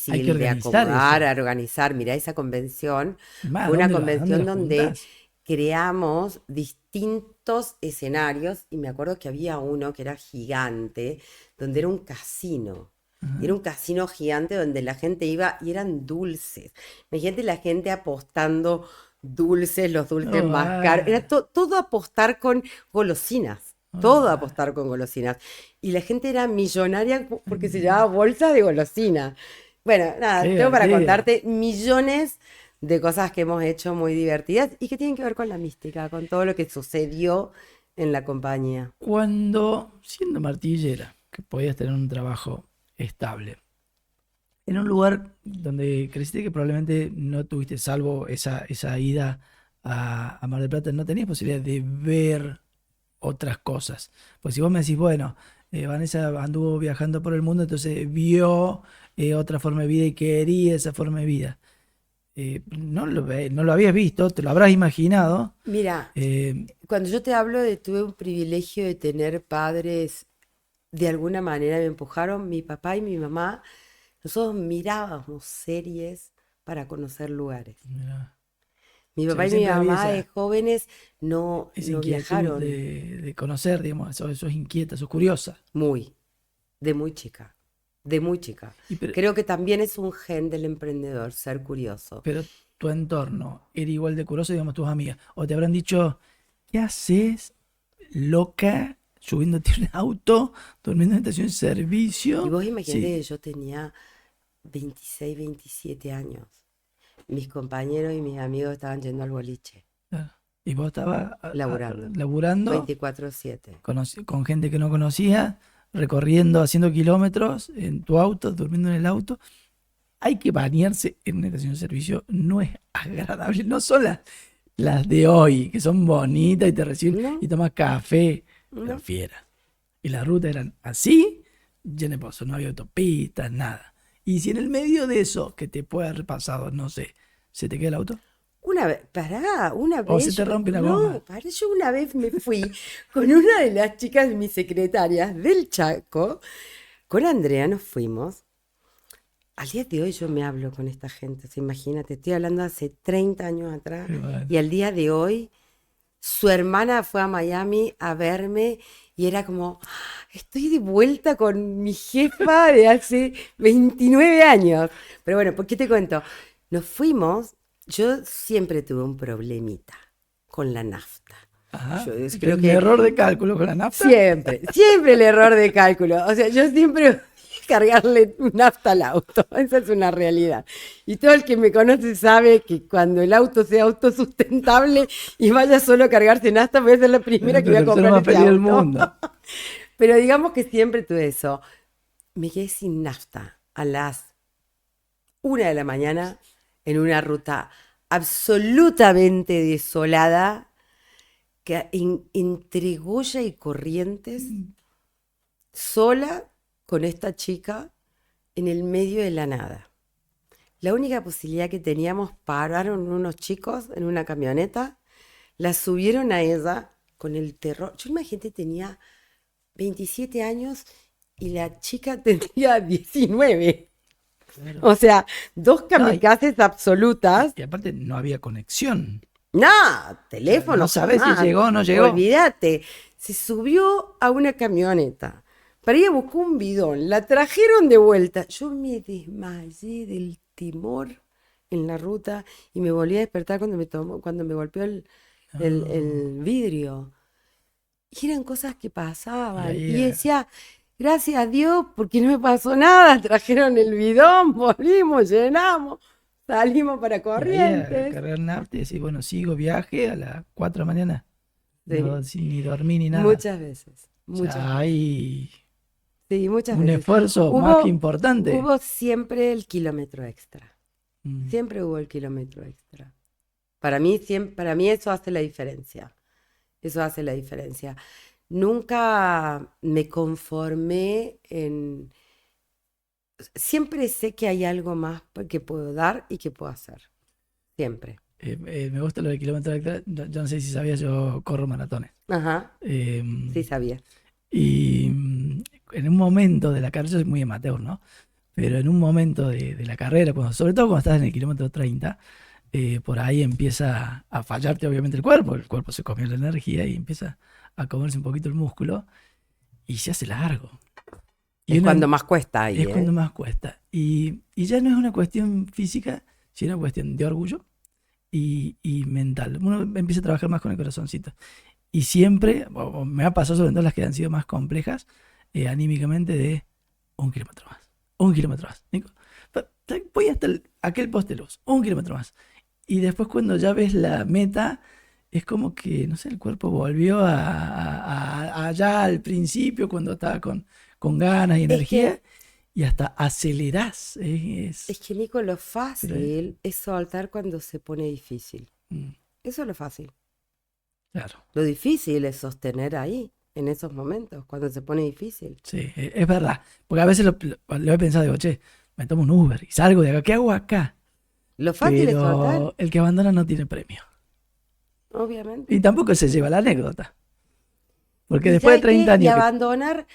Hay que difícil de organizar acomodar, eso. a organizar. Mirá, esa convención Más, fue una ¿dónde convención las donde juntás? creamos distintos escenarios y me acuerdo que había uno que era gigante, donde era un casino. Y era un casino gigante donde la gente iba y eran dulces. Imagínate la gente apostando dulces, los dulces Oh, más caros. Era todo apostar con golosinas. Todo apostar con golosinas. Y la gente era millonaria porque se llevaba bolsas de golosinas. Bueno, nada, qué tengo para divertido. contarte millones de cosas que hemos hecho muy divertidas y que tienen que ver con la mística, con todo lo que sucedió en la compañía. Cuando, siendo martillera, que podías tener un trabajo estable, en un lugar donde creciste que probablemente no tuviste, salvo esa ida a Mar del Plata, no tenías posibilidad de ver otras cosas. Pues si vos me decís, bueno, Vanessa anduvo viajando por el mundo, entonces vio otra forma de vida y quería esa forma de vida. No lo habías visto, te lo habrás imaginado. Mira, eh, cuando yo te hablo de tuve un privilegio de tener padres, de alguna manera me empujaron, mi papá y mi mamá, nosotros mirábamos series para conocer lugares. Mirá, Mi o sea, papá que y mi siempre había mamá de jóvenes esa no inquietud viajaron de conocer, digamos, sos inquieta, sos curiosa. de muy chica, de muy chica. Pero, Creo que también es un gen del emprendedor, ser curioso. pero tu entorno era igual de curioso, digamos, tus amigas. O te habrán dicho, ¿qué haces, loca, subiéndote a un auto, durmiendo en estación de Y servicio? vos imaginate Sí, que yo tenía 26, 27 años. Mis compañeros y mis amigos estaban yendo al boliche, claro. Y vos estabas laburando, laburando 24/7. con gente que no conocía, recorriendo, haciendo kilómetros en tu auto, durmiendo en el auto. Hay que bañarse en una estación de servicio, no es agradable, no son las de hoy, que son bonitas y te reciben No, y tomas café, pero no. fieras. Y las rutas eran así, llenas de pozos, no había autopistas, nada. Y si en el medio de eso, que te puede haber pasado, no sé, se te queda el auto, Una o se vez te rompe una no, goma. yo una vez me fui con una de las chicas de mis secretarias del Chaco, con Andrea nos fuimos. Al día de hoy yo me hablo con esta gente, o sea, imagínate, estoy hablando hace 30 años atrás, Y bueno, y al día de hoy su hermana fue a Miami a verme y era como, estoy de vuelta con mi jefa de hace 29 años. Pero bueno, ¿por qué te cuento? Nos fuimos, yo siempre tuve un problemita con la nafta. ajá, Yo es creo un que error de cálculo con la nafta. siempre el error de cálculo. O sea, yo siempre cargarle nafta al auto. Esa es una realidad. Y todo el que me conoce sabe que cuando el auto sea autosustentable y vaya solo a cargarse nafta, voy a ser la primera que voy a La persona comprar más este feliz del auto. mundo. Pero digamos que siempre tuve eso. Me quedé sin nafta a las 1 de la mañana en una ruta absolutamente desolada que entre Goya y Corrientes, sola con esta chica en el medio de la nada. La única posibilidad que teníamos, pararon unos chicos en una camioneta, la subieron a ella con el terror. Yo imagínate, tenía 27 años y la chica tenía 19. Claro. O sea, dos No, kamikazes absolutas. y aparte no había conexión. No, teléfono No sabés si jamás. llegó o no llegó. Olvídate. Se subió a una camioneta para ir a buscar un bidón. La trajeron de vuelta. Yo me desmayé del temor en la ruta y me volví a despertar cuando me golpeó el vidrio. Y eran cosas que pasaban. Y ahí Y decía, gracias a Dios, porque no me pasó nada. Trajeron el bidón, volvimos, llenamos, salimos para Y ahí a Corrientes. cargar nafta y decir, bueno, sigo viaje a las 4 de la mañana. Sí. No, sin ni dormir ni nada. Muchas veces, O sea, muchas veces. hay Sí, muchas un veces. esfuerzo más que Hubo, importante. hubo siempre el kilómetro extra. Mm. Siempre hubo el kilómetro extra. Para mí eso hace la diferencia. Eso hace la diferencia. Nunca me conformé en... Siempre sé que hay algo más que puedo dar y que puedo hacer. Siempre. Me gusta lo de kilómetro extra. Yo no sé si sabías, yo corro maratones. Ajá, Eh, sí sabía. y en un momento de la carrera, yo soy muy amateur, ¿no? Pero en un momento de la carrera, sobre todo cuando estás en el kilómetro 30, por ahí empieza a fallarte obviamente el cuerpo se comió la energía y empieza a comerse un poquito el músculo y se hace largo. Y Es uno cuando más cuesta ahí, es cuando ¿eh? más cuesta. Y ya no es una cuestión física, sino una cuestión de orgullo y mental. Uno empieza a trabajar más con el corazoncito. Y siempre, o me ha pasado sobre todo las que han sido más complejas, anímicamente de 1 kilómetro más, 1 kilómetro más. Nico, voy hasta aquel poste de luz, 1 kilómetro más. Y después cuando ya ves la meta, es como que, no sé, el cuerpo volvió allá al principio, cuando estaba con ganas y Es que, energía, y hasta acelerás. es que, Nico, lo Pero es- fácil es soltar cuando se pone difícil. mm, Eso es lo fácil. claro, Lo difícil es sostener ahí, en esos momentos, cuando se pone difícil. sí, es verdad. Porque a veces lo he pensado, digo, che, me tomo un Uber y salgo de acá, ¿qué hago acá? Lo fácil es soltar, Pero el que abandona no tiene premio. obviamente. Y tampoco se lleva la anécdota. Porque ¿Y después de sabes qué? 30 Y años que... abandonar,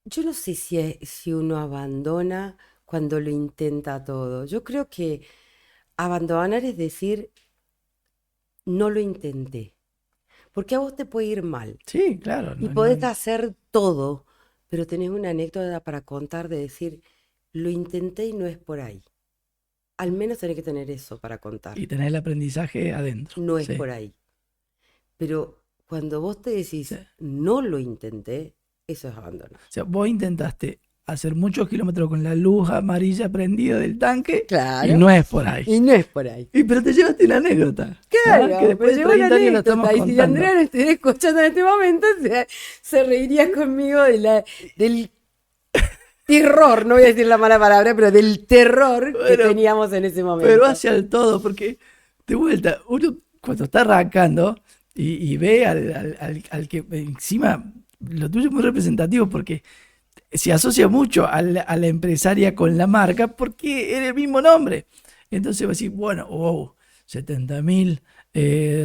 yo no sé si uno abandona cuando lo intenta todo. Yo creo que abandonar es decir, no lo intenté. Porque a vos te puede ir mal Sí, claro. y podés hacer todo, pero tenés una anécdota para contar de decir, lo intenté y no es por ahí. Al menos tenés que tener eso para contar. Y tener el aprendizaje adentro. No es Sí, por ahí. Pero cuando vos te decís, sí. no lo intenté, eso es abandonar. O sea, vos intentaste hacer muchos kilómetros con la luz amarilla prendida del tanque y Claro. no es por ahí. Y no es por ahí. Pero te llevaste una anécdota. Claro, ¿ah? Que después me de llevó la 30 años la estamos anécdota. Y si contando. Andrea no estuviera escuchando en este momento, se reiría conmigo del terror, no voy a decir la mala palabra, pero del terror que Bueno, teníamos en ese momento. Pero hacia el todo, porque de vuelta, uno cuando está arrancando y ve al que encima, lo tuyo es muy representativo porque se asocia mucho a la empresaria con la marca porque era el mismo nombre. Entonces va a decir, bueno, wow, 70.000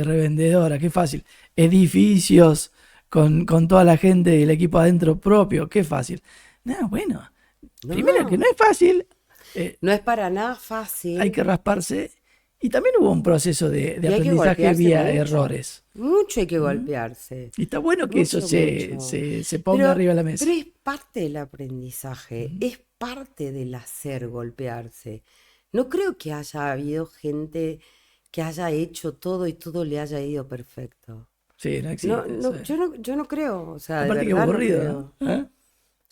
revendedoras, qué fácil. Edificios con toda la gente y el equipo adentro propio, qué fácil. No, bueno, primero que No, no es fácil, no es para nada fácil. hay que rasparse. Y también hubo un proceso de Y hay que aprendizaje golpearse vía mucho. errores. Mucho hay que golpearse. Y está bueno que eso Mucho, se, mucho. se ponga arriba de la mesa. Pero es parte del aprendizaje, es parte del hacer golpearse. No creo que haya habido gente que haya hecho todo y todo le haya ido perfecto. Sí, no No, existe. no, Sí. yo no creo, o sea, de Aparte que verdad no aburrido, creo. ¿no? ¿Eh?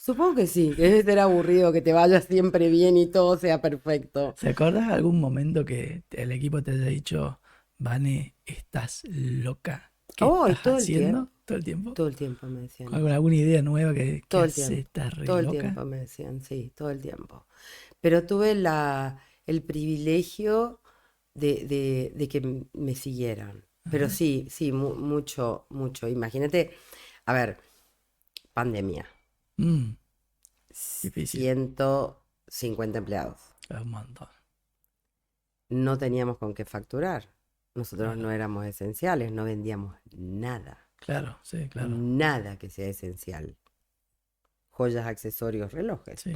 Supongo que sí, que debe ser aburrido que te vaya siempre bien y todo sea perfecto. ¿Se acordás algún momento que el equipo te haya dicho, Vane, estás loca? ¿Qué Oh, y estás todo el haciendo? tiempo, ¿Todo el tiempo? todo el tiempo me decían ¿Con eso. alguna idea nueva que Todo el haces? tiempo, ¿Estás re todo el loca? tiempo me decían, sí, todo el tiempo. Pero tuve el privilegio de que me siguieran. Pero Ajá. sí, sí, mucho, mucho. Imagínate, a ver, pandemia, Mm, difícil. 150 empleados. Es un montón. No teníamos con qué facturar. Nosotros Claro. no éramos esenciales, no vendíamos nada, Claro, sí, claro. nada que sea esencial. Joyas, accesorios, relojes. Sí.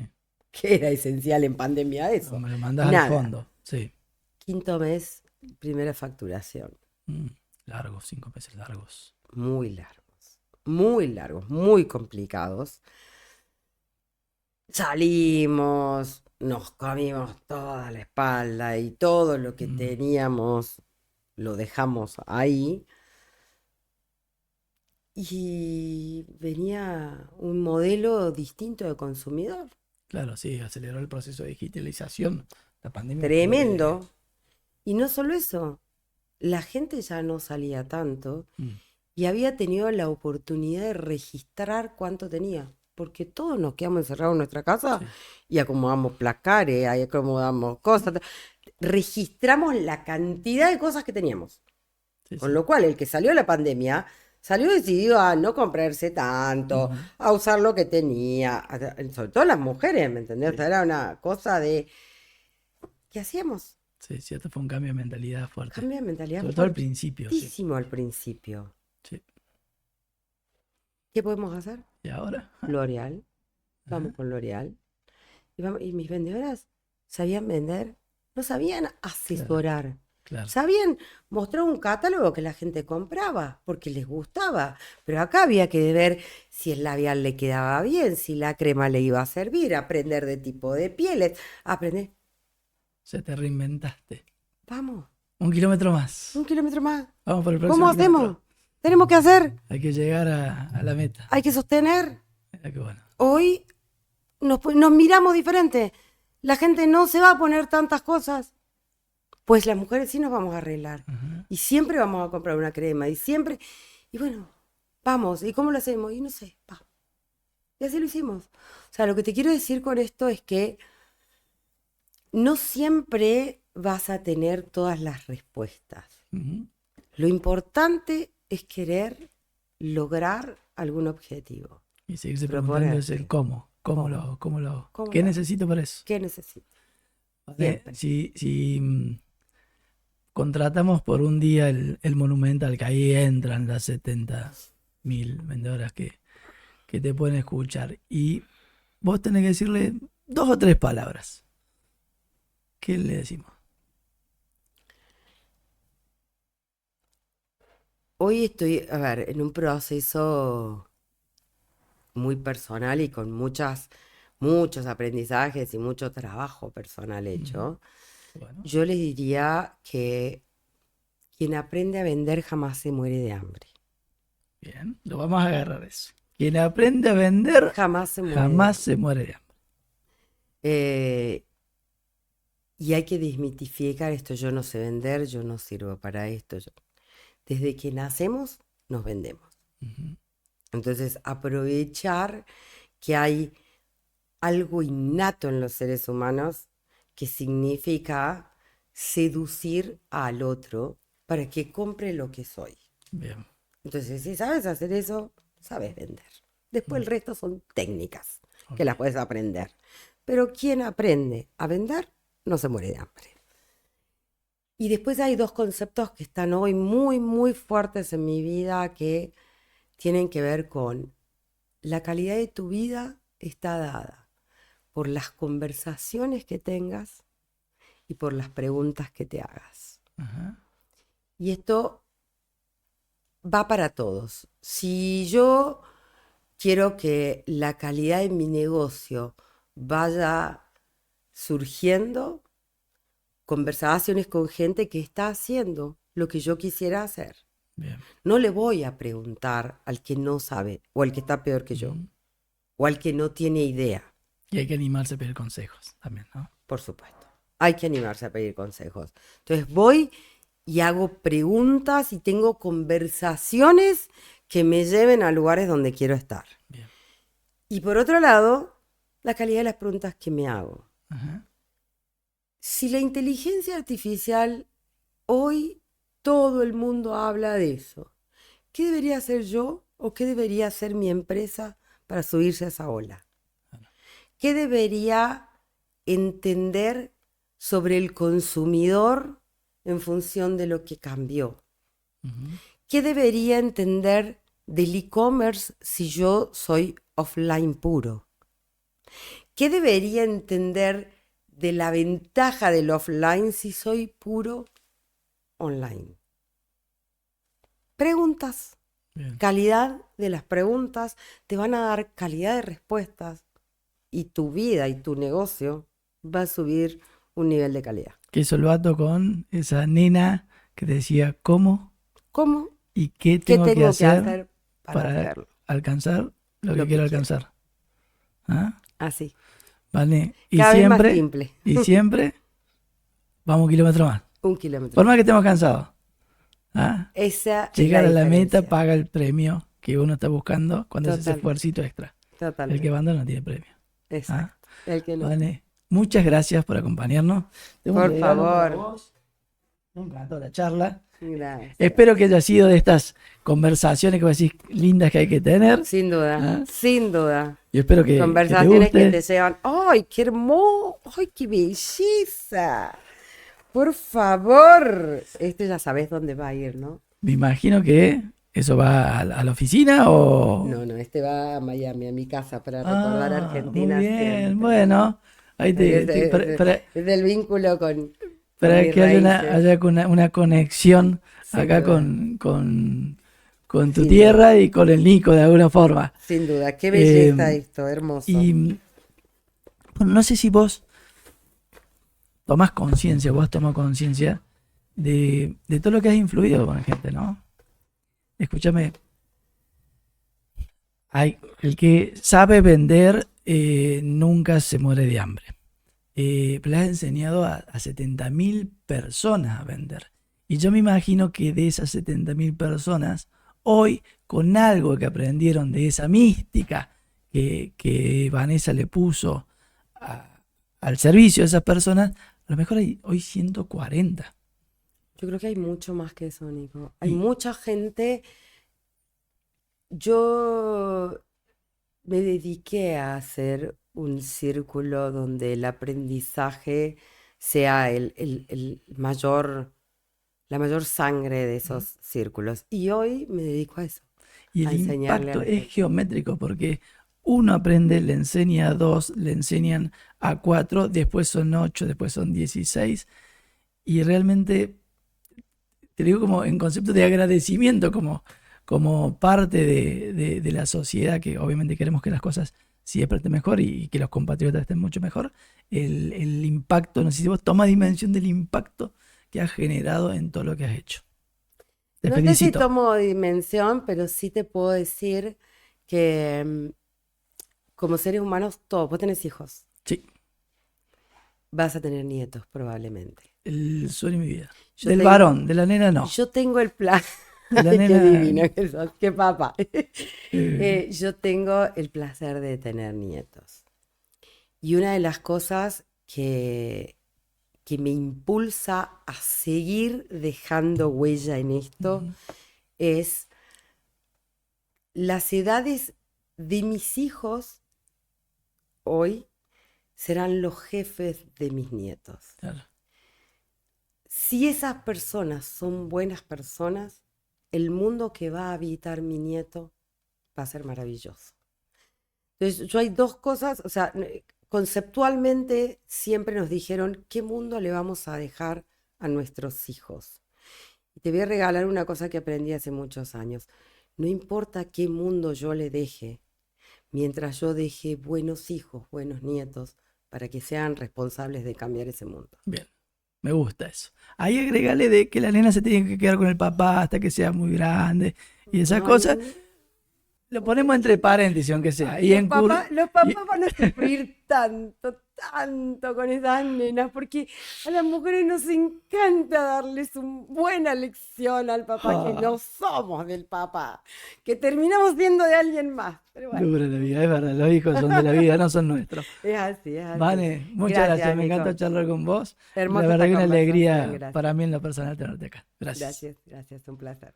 ¿Qué era esencial en pandemia eso? Me lo mandás al Nada. fondo. Sí. Quinto mes, primera facturación. Mm, largos, 5 meses largos. Muy largos, muy complicados. Salimos, nos comimos toda la espalda y todo lo que Mm, teníamos lo dejamos ahí. Y venía un modelo distinto de consumidor, claro, sí, aceleró el proceso de digitalización. La pandemia fue... tremendo. Y no solo eso, la gente ya no salía tanto y había tenido la oportunidad de registrar cuánto tenía. Porque todos nos quedamos encerrados en nuestra casa Sí. y acomodamos placares, ahí acomodamos cosas. Registramos la cantidad de cosas que teníamos. Sí, Con sí. lo cual, el que salió de la pandemia salió decidido a no comprarse tanto, Ujú. a usar lo que tenía, sobre todo las mujeres, ¿me entendés? O sea, era una cosa de... ¿Qué hacíamos? Sí, cierto, fue un cambio de mentalidad fuerte. Cambio de mentalidad Sobre todo al principio, sí. fuertísimo al principio. Sí. ¿Qué podemos hacer? ¿Y ahora? L'Oreal. Vamos con L'Oreal. Y mis vendedoras sabían vender, no sabían asesorar. Claro. Sabían mostrar un catálogo que la gente compraba porque les gustaba, pero acá había que ver si el labial le quedaba bien, si la crema le iba a servir, aprender de tipo de pieles, aprender. Se te reinventaste. Vamos, 1 kilómetro más. 1 kilómetro más. Vamos por el ¿Cómo próximo hacemos? kilómetro. Tenemos que hacer, Hay que llegar a la meta. hay que sostener. Mira qué bueno. Hoy nos miramos diferente. La gente no se va a poner tantas cosas. Pues las mujeres sí nos vamos a arreglar. Ajá. Y siempre vamos a comprar una crema. Y siempre. Y bueno, vamos. ¿Y cómo lo hacemos? Y no sé, va. Y así lo hicimos. O sea, lo que te quiero decir con esto es que no siempre vas a tener todas las respuestas. Ujú. Lo importante es querer lograr algún objetivo. Y seguirse Proponerte. preguntando es el cómo. ¿Cómo lo? ¿Cómo ¿Qué lo hago? necesito para eso? ¿Qué necesito? Vale, Siempre. si contratamos por un día el Monumental, que ahí entran las 70.000 vendedoras que te pueden escuchar, y vos tenés que decirle 2 o 3 palabras. ¿Qué le decimos? Hoy estoy, a ver, en un proceso muy personal y con muchos aprendizajes y mucho trabajo personal hecho. Bueno, Yo les diría que quien aprende a vender jamás se muere de hambre. bien, lo vamos a agarrar eso. Quien aprende a vender Jamás se muere de jamás se muere de hambre. hambre. Y hay que desmitificar esto, yo no sé vender, yo no sirvo para esto. Desde que nacemos, nos vendemos. Ujú. Entonces, aprovechar que hay algo innato en los seres humanos que significa seducir al otro para que compre lo que soy. Bien, Entonces, si sabes hacer eso, sabes vender. Después el resto son técnicas que ok. las puedes aprender. Pero quien aprende a vender no se muere de hambre. Y después hay 2 conceptos que están hoy muy, muy fuertes en mi vida que tienen que ver con la calidad de tu vida está dada por las conversaciones que tengas y por las preguntas que te hagas. Ajá. Y esto va para todos. Si yo quiero que la calidad de mi negocio vaya surgiendo, conversaciones con gente que está haciendo lo que yo quisiera hacer. Bien. No le voy a preguntar al que no sabe, o al que está peor que yo, Ujú. o al que no tiene idea, Y hay que animarse a pedir consejos también, ¿no? por supuesto. Hay que animarse a pedir consejos. Entonces voy y hago preguntas y tengo conversaciones que me lleven a lugares donde quiero estar. Bien. Y por otro lado, la calidad de las preguntas que me hago. Ajá. Si la inteligencia artificial, hoy todo el mundo habla de eso, ¿qué debería hacer yo o qué debería hacer mi empresa para subirse a esa ola? ¿Qué debería entender sobre el consumidor en función de lo que cambió? Ujú. ¿Qué debería entender del e-commerce si yo soy offline puro? ¿Qué debería entender de la ventaja del offline si soy puro online? Preguntas. Bien. Calidad de las preguntas te van a dar calidad de respuestas y tu vida y tu negocio va a subir un nivel de calidad. Que eso lo ato con esa nena que te decía cómo ¿Cómo? y qué ¿Qué tengo que tengo que hacer hacer para para hacerlo? alcanzar lo que Lo que quiero quiero. alcanzar. ¿Ah? Así. ¿Vale? Y Cada vez más siempre, simple. y siempre vamos 1 kilómetro más. 1 kilómetro. Por más que estemos cansados. ¿Ah? Esa es Llegar la a la meta diferencia. paga el premio que uno está buscando cuando hace ese Total, esfuercito extra. El que totalmente. abandona no tiene premio. ¿Ah? Exacto. El que no. Vale. Muchas gracias por acompañarnos. Tengo un Por regalo para favor. vos. Me encantó la charla. Gracias. Espero que haya sido de estas conversaciones que vos decís lindas que hay que tener. Sin duda, ¿Ah? sin duda. Y espero que te Conversaciones que guste. te llevan. ¡Ay, qué hermoso! ¡Ay, qué belleza! Por favor. Este ya sabes dónde va a ir, ¿no? Me imagino que eso va a la oficina o... No, este va a Miami, a mi casa, para recordar a Muy Argentina bien. siempre. Bueno, ahí Es el vínculo con para mis que raíces, haya una conexión sin acá duda, con tu sin tierra duda, y con el Nico de alguna forma. sin duda. Qué belleza Eh, esto, hermoso. y bueno, no sé si vos tomás conciencia, vos tomás conciencia de todo lo que has influido con la gente, ¿no? Escúchame, el que sabe vender nunca se muere de hambre. Le has enseñado a 70.000 personas a vender. Y yo me imagino que de esas 70.000 personas, hoy, con algo que aprendieron de esa mística que Vanessa le puso al servicio de esas personas, a lo mejor hay hoy 140. Yo creo que hay mucho más que eso, Nico. Hay Y, mucha gente. Yo me dediqué a hacer un círculo donde el aprendizaje sea la mayor sangre de esos círculos. Y hoy me dedico a eso, y a el enseñarle a impacto la es gente. geométrico porque uno aprende, le enseña a 2, le enseñan a 4, después son 8, después son 16. Y realmente, te digo como en concepto de agradecimiento, como parte de la sociedad, que obviamente queremos que las cosas siempre estén mejor y que los compatriotas estén mucho mejor, el impacto, no sé si vos tomas dimensión del impacto que has generado en todo lo que has hecho. Te No sé si felicito. tomo dimensión, pero sí te puedo decir que como seres humanos, todos, vos tenés hijos, Sí, vas a tener nietos probablemente. el sueño de mi vida. Yo Del tengo, varón, de la nena no. yo tengo el plan. De la Ay, qué nena, divino que sos, qué papá. eh, Yo tengo el placer de tener nietos. Y una de las cosas que me impulsa a seguir dejando huella en esto es las edades de mis hijos hoy serán los jefes de mis nietos. claro. Si esas personas son buenas personas, el mundo que va a habitar mi nieto va a ser maravilloso. Entonces, yo hay dos cosas, o sea, conceptualmente siempre nos dijeron qué mundo le vamos a dejar a nuestros hijos. Y te voy a regalar una cosa que aprendí hace muchos años. No importa qué mundo yo le deje, mientras yo deje buenos hijos, buenos nietos, para que sean responsables de cambiar ese mundo. Bien, me gusta eso. Ahí agregale de que la nena se tiene que quedar con el papá hasta que sea muy grande y esas cosas. Ay, Lo ponemos entre paréntesis, aunque sea. Y los papás van a sufrir tanto, tanto con esas nenas, porque a las mujeres nos encanta darles una buena lección al papá, que no somos del papá, que terminamos siendo de alguien más. Pero bueno, dura la vida, es verdad. Los hijos son de la vida, no son nuestros. es así, es así. Vane, muchas gracias. Me Nico. encanta charlar con vos. Hermosa La verdad esta que una conversación, alegría gracias. para mí en lo personal tenerte acá. Gracias. Gracias, un placer.